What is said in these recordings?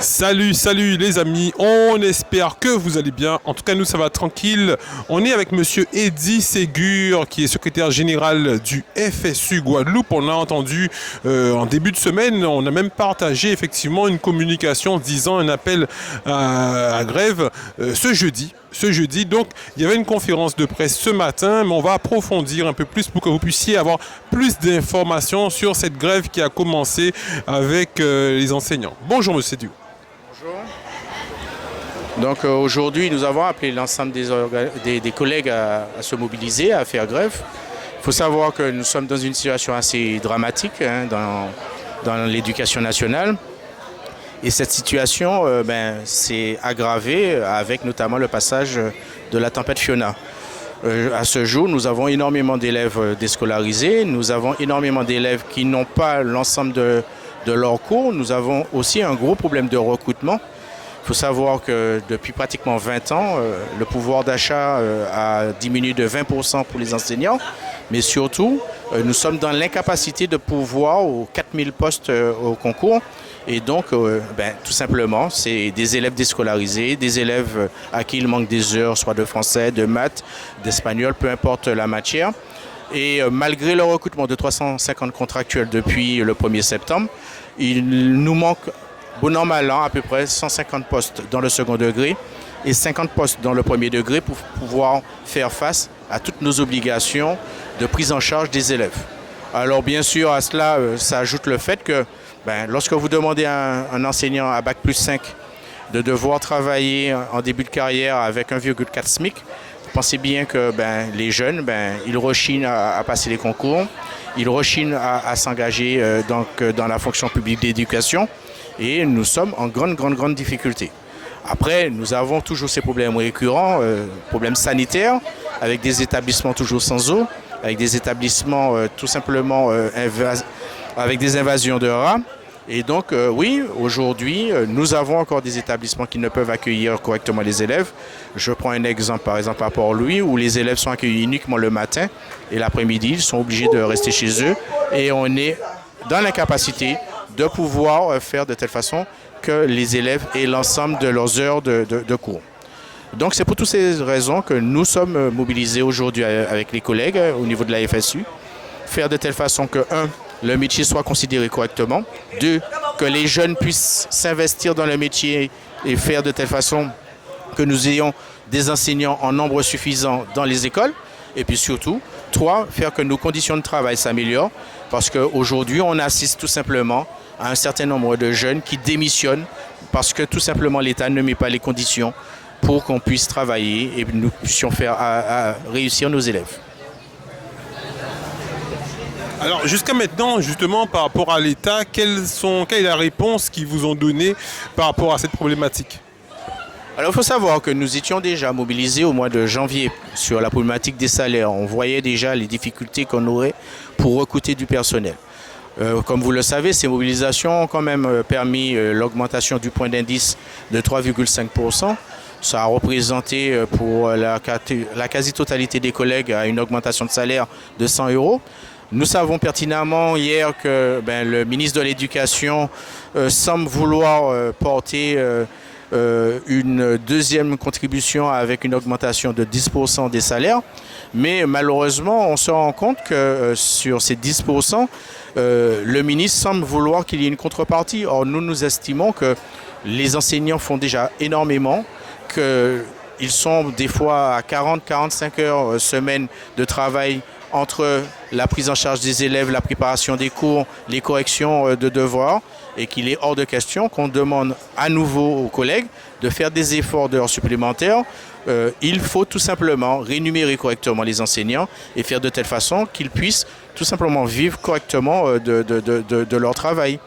Salut, salut les amis, on espère que vous allez bien. En tout cas, nous, ça va tranquille. On est avec monsieur Eddy Ségur, qui est secrétaire général du FSU Guadeloupe. On a entendu en début de semaine, on a même partagé effectivement une communication disant un appel à grève ce jeudi. Donc, il y avait une conférence de presse ce matin, mais on va approfondir un peu plus pour que vous puissiez avoir plus d'informations sur cette grève qui a commencé avec les enseignants. Bonjour, monsieur Ségur. Bonjour. Donc aujourd'hui, nous avons appelé l'ensemble des collègues à se mobiliser, à faire grève. Il faut savoir que nous sommes dans une situation assez dramatique dans l'éducation nationale. Et cette situation s'est aggravée avec notamment le passage de la tempête Fiona. À ce jour, nous avons énormément d'élèves déscolarisés, nous avons énormément d'élèves qui n'ont pas l'ensemble de leurs cours. Nous avons aussi un gros problème de recrutement. Il faut savoir que depuis pratiquement 20 ans, le pouvoir d'achat a diminué de 20% pour les enseignants, mais surtout, nous sommes dans l'incapacité de pourvoir aux 4000 postes au concours. Et donc, tout simplement, c'est des élèves déscolarisés, des élèves à qui il manque des heures, soit de français, de maths, d'espagnol, peu importe la matière. Et malgré le recrutement de 350 contractuels depuis le 1er septembre, il nous manque, bon an, mal an, à peu près 150 postes dans le second degré et 50 postes dans le premier degré pour pouvoir faire face à toutes nos obligations de prise en charge des élèves. Alors bien sûr, à cela, ça ajoute le fait que lorsque vous demandez à un enseignant à Bac+5 de devoir travailler en début de carrière avec 1,4 SMIC, vous pensez bien que les jeunes, ils rechignent à passer les concours, ils rechignent à s'engager dans la fonction publique d'éducation et nous sommes en grande difficulté. Après, nous avons toujours ces problèmes récurrents, problèmes sanitaires, avec des établissements toujours sans eau, avec des établissements tout simplement avec des invasions de rats. Et donc, oui, aujourd'hui, nous avons encore des établissements qui ne peuvent accueillir correctement les élèves. Je prends un exemple, par exemple, à Port-Louis, où les élèves sont accueillis uniquement le matin et l'après-midi, ils sont obligés de rester chez eux. Et on est dans l'incapacité de pouvoir faire de telle façon que les élèves aient l'ensemble de leurs heures de cours. Donc, c'est pour toutes ces raisons que nous sommes mobilisés aujourd'hui avec les collègues au niveau de la FSU. Faire de telle façon que, le métier soit considéré correctement. 2, que les jeunes puissent s'investir dans le métier et faire de telle façon que nous ayons des enseignants en nombre suffisant dans les écoles. Et puis surtout, 3, faire que nos conditions de travail s'améliorent parce qu'aujourd'hui, on assiste tout simplement à un certain nombre de jeunes qui démissionnent parce que tout simplement l'État ne met pas les conditions pour qu'on puisse travailler et nous puissions faire réussir nos élèves. Alors jusqu'à maintenant, justement, par rapport à l'État, quelle est la réponse qu'ils vous ont donnée par rapport à cette problématique? Alors il faut savoir que nous étions déjà mobilisés au mois de janvier sur la problématique des salaires. On voyait déjà les difficultés qu'on aurait pour recruter du personnel. Comme vous le savez, ces mobilisations ont quand même permis l'augmentation du point d'indice de 3,5%. Ça a représenté pour la quasi-totalité des collègues une augmentation de salaire de 100 €. Nous savons pertinemment hier que le ministre de l'Éducation semble vouloir porter une deuxième contribution avec une augmentation de 10% des salaires. Mais malheureusement, on se rend compte que sur ces 10%, le ministre semble vouloir qu'il y ait une contrepartie. Or, nous estimons que les enseignants font déjà énormément, qu'ils sont des fois à 40-45 heures semaine de travail entre la prise en charge des élèves, la préparation des cours, les corrections de devoirs, et qu'il est hors de question qu'on demande à nouveau aux collègues de faire des efforts d'heures supplémentaires. Il faut tout simplement rémunérer correctement les enseignants et faire de telle façon qu'ils puissent tout simplement vivre correctement de leur travail.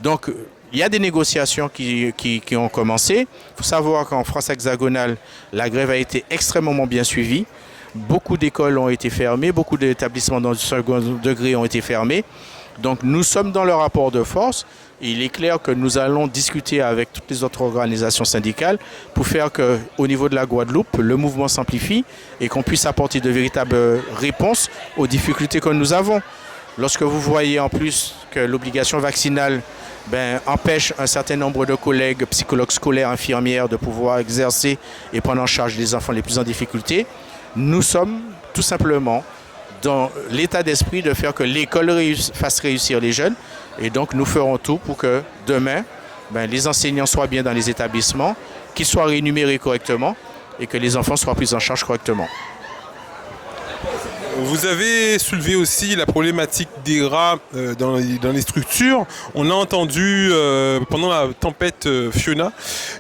Donc, il y a des négociations qui ont commencé. Il faut savoir qu'en France hexagonale, la grève a été extrêmement bien suivie. Beaucoup d'écoles ont été fermées, beaucoup d'établissements dans le second degré ont été fermés. Donc nous sommes dans le rapport de force. Il est clair que nous allons discuter avec toutes les autres organisations syndicales pour faire qu'au niveau de la Guadeloupe, le mouvement s'amplifie et qu'on puisse apporter de véritables réponses aux difficultés que nous avons. Lorsque vous voyez en plus que l'obligation vaccinale empêche un certain nombre de collègues, psychologues scolaires, infirmières, de pouvoir exercer et prendre en charge les enfants les plus en difficulté, nous sommes tout simplement dans l'état d'esprit de faire que l'école fasse réussir les jeunes. Et donc nous ferons tout pour que demain, les enseignants soient bien dans les établissements, qu'ils soient rémunérés correctement et que les enfants soient pris en charge correctement. Vous avez soulevé aussi la problématique des rats dans les structures. On a entendu pendant la tempête Fiona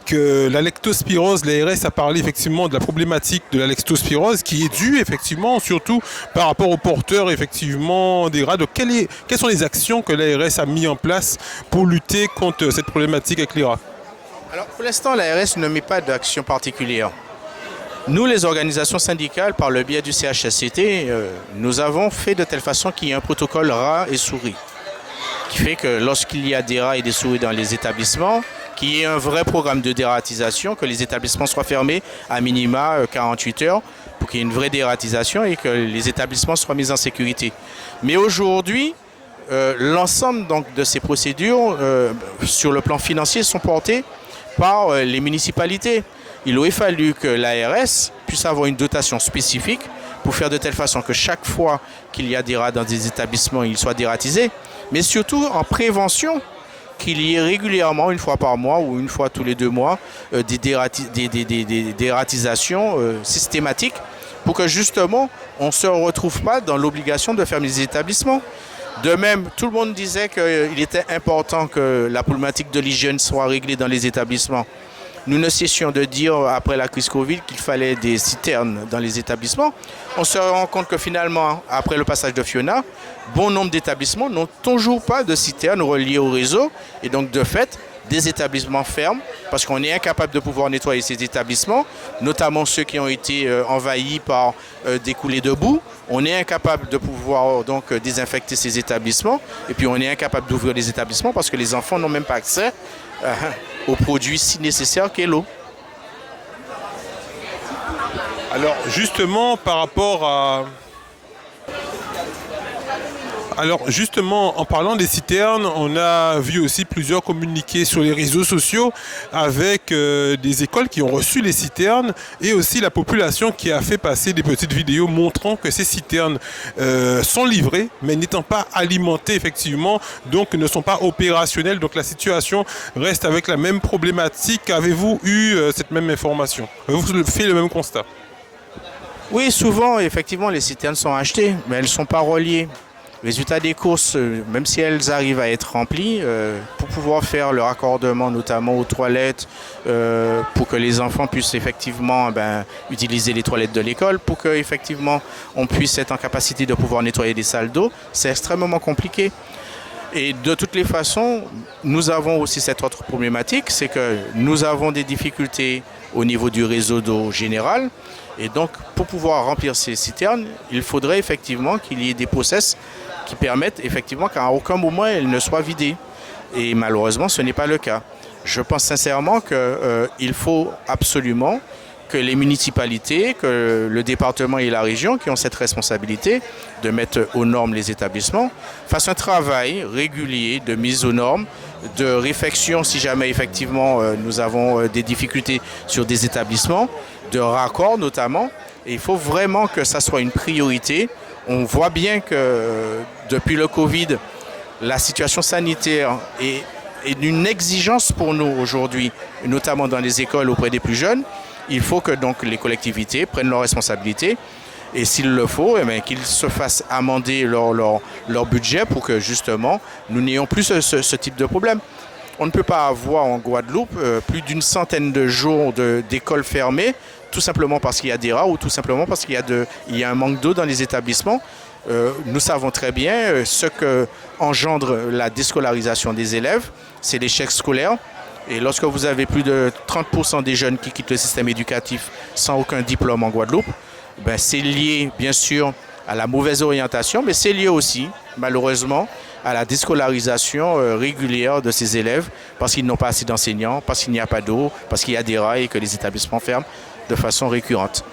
que la lectospirose, l'ARS a parlé effectivement de la problématique de la lectospirose qui est due effectivement surtout par rapport aux porteurs effectivement des rats. Donc quelles sont les actions que l'ARS a mis en place pour lutter contre cette problématique avec les rats? Alors pour l'instant, l'ARS ne met pas d'action particulière. Nous, les organisations syndicales, par le biais du CHSCT, nous avons fait de telle façon qu'il y ait un protocole rats et souris, qui fait que lorsqu'il y a des rats et des souris dans les établissements, qu'il y ait un vrai programme de dératisation, que les établissements soient fermés à minima 48 heures, pour qu'il y ait une vraie dératisation et que les établissements soient mis en sécurité. Mais aujourd'hui, l'ensemble donc, de ces procédures, sur le plan financier, sont portées par les municipalités. Il aurait fallu que l'ARS puisse avoir une dotation spécifique pour faire de telle façon que chaque fois qu'il y a des rats dans des établissements, ils soient dératisés, mais surtout en prévention, qu'il y ait régulièrement, une fois par mois ou une fois tous les 2 mois, des dératisations systématiques pour que justement on ne se retrouve pas dans l'obligation de fermer les établissements. De même, tout le monde disait qu'il était important que la problématique de l'hygiène soit réglée dans les établissements. Nous ne cessions de dire, après la crise Covid, qu'il fallait des citernes dans les établissements. On se rend compte que finalement, après le passage de Fiona, bon nombre d'établissements n'ont toujours pas de citernes reliées au réseau. Et donc, de fait, des établissements ferment parce qu'on est incapable de pouvoir nettoyer ces établissements, notamment ceux qui ont été envahis par des coulées de boue. On est incapable de pouvoir donc désinfecter ces établissements. Et puis, on est incapable d'ouvrir les établissements parce que les enfants n'ont même pas accès aux produits si nécessaires qu'est l'eau. Alors justement par rapport à... Alors justement, en parlant des citernes, on a vu aussi plusieurs communiqués sur les réseaux sociaux avec des écoles qui ont reçu les citernes et aussi la population qui a fait passer des petites vidéos montrant que ces citernes sont livrées mais n'étant pas alimentées effectivement, donc ne sont pas opérationnelles. Donc la situation reste avec la même problématique. Avez-vous eu cette même information? Vous faites le même constat? Oui, souvent, effectivement, les citernes sont achetées, mais elles ne sont pas reliées. Résultat des courses, même si elles arrivent à être remplies, pour pouvoir faire le raccordement notamment aux toilettes, pour que les enfants puissent effectivement utiliser les toilettes de l'école, pour qu'effectivement on puisse être en capacité de pouvoir nettoyer des salles d'eau, c'est extrêmement compliqué. Et de toutes les façons, nous avons aussi cette autre problématique, c'est que nous avons des difficultés au niveau du réseau d'eau général. Et donc, pour pouvoir remplir ces citernes, il faudrait effectivement qu'il y ait des process qui permettent effectivement qu'à aucun moment elles ne soient vidées. Et malheureusement, ce n'est pas le cas. Je pense sincèrement qu'il faut absolument que les municipalités, que le département et la région qui ont cette responsabilité de mettre aux normes les établissements, fassent un travail régulier de mise aux normes, de réflexion si jamais effectivement nous avons des difficultés sur des établissements, de raccord notamment. Et il faut vraiment que ça soit une priorité. On voit bien que depuis le Covid, la situation sanitaire est d'une exigence pour nous aujourd'hui, notamment dans les écoles auprès des plus jeunes. Il faut que donc les collectivités prennent leurs responsabilités et s'il le faut, qu'ils se fassent amender leur budget pour que justement nous n'ayons plus ce type de problème. On ne peut pas avoir en Guadeloupe plus d'une centaine de jours d'écoles fermées, tout simplement parce qu'il y a des rats ou tout simplement parce qu'il y a un manque d'eau dans les établissements. Nous savons très bien ce que engendre la déscolarisation des élèves, c'est l'échec scolaire. Et lorsque vous avez plus de 30% des jeunes qui quittent le système éducatif sans aucun diplôme en Guadeloupe, c'est lié bien sûr à la mauvaise orientation, mais c'est lié aussi, malheureusement, à la déscolarisation régulière de ces élèves parce qu'ils n'ont pas assez d'enseignants, parce qu'il n'y a pas d'eau, parce qu'il y a des rats et que les établissements ferment de façon récurrente.